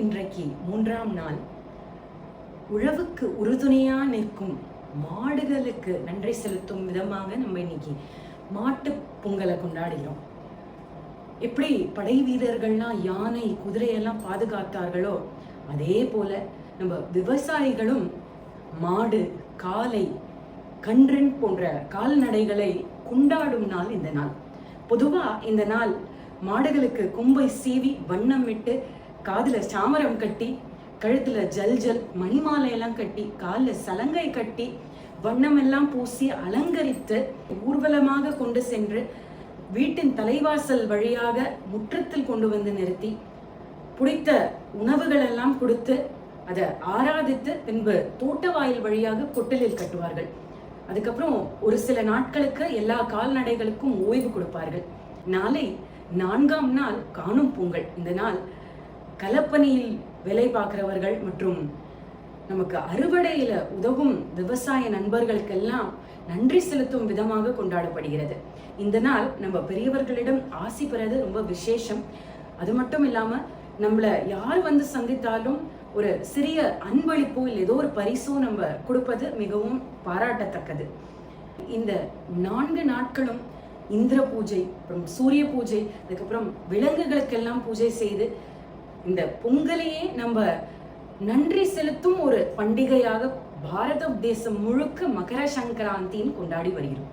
இன்றைக்கு 3ஆம் நாள். உழவுக்கு உறுதுணையா நிற்கும் மாடுகளுக்கு நன்றி செலுத்தும் விதமாக நம்ம இன்னைக்கு மாட்டு பொங்கலை கொண்டாடுகிறோம். எப்படி படை வீரர்கள்லாம் யானை குதிரையெல்லாம் பாதுகாத்தார்களோ அதே போல நம்ம விவசாயிகளும் மாடு காளை கன்றன் போன்ற கால்நடைகளை கொண்டாடும் நாள் இந்த நாள். பொதுவா இந்த நாள் மாடுகளுக்கு கொம்பை சீவி வண்ணமிட்டு காதுல சாமரம் கட்டி கழுத்துல ஜல் மணிமாலையெல்லாம் கட்டி காலில் சலங்கை கட்டி வண்ணமெல்லாம் பூசி அலங்கரித்து ஊர்வலமாக கொண்டு சென்று வீட்டின் தலைவாசல் வழியாக முற்றத்தில் கொண்டு வந்து நிறுத்தி பிடித்த உணவுகள் எல்லாம் கொடுத்து அதை ஆராதித்து பின்பு தோட்ட வாயில் வழியாக கொட்டிலில் கட்டுவார்கள். அதுக்கப்புறம் ஒரு சில நாட்களுக்கு எல்லா கால்நடைகளுக்கும் ஓய்வு கொடுப்பார்கள். நாளை 4ஆம் நாள் காணும் பொங்கல். இந்த நாள் கலப்பணியில் வேலை பார்க்கிறவர்கள் மற்றும் நமக்கு அறுவடையில உதவும் விவசாய நண்பர்களுக்கெல்லாம் நன்றி செலுத்தும் விதமாக கொண்டாடப்படுகிறது. இந்த நாள் நம்ம பெரியவர்களிடம் ஆசி பெறது ரொம்ப விசேஷம். அது மட்டும் இல்லாம நம்மள யார் வந்து சந்தித்தாலும் ஒரு சிறிய அன்பளிப்போ இல்லை ஏதோ ஒரு பரிசோ நம்ம கொடுப்பது மிகவும் பாராட்டத்தக்கது. இந்த 4 நாட்களும் இந்திர பூஜை, அப்புறம் சூரிய பூஜை, அதுக்கப்புறம் விலங்குகளுக்கெல்லாம் பூஜை செய்து இந்த பொங்கலையே நம்ம நன்றி செலுத்தும் ஒரு பண்டிகையாக பாரத தேசம் முழுக்க மகர சங்கராந்தின்னு கொண்டாடி வருகிறோம்.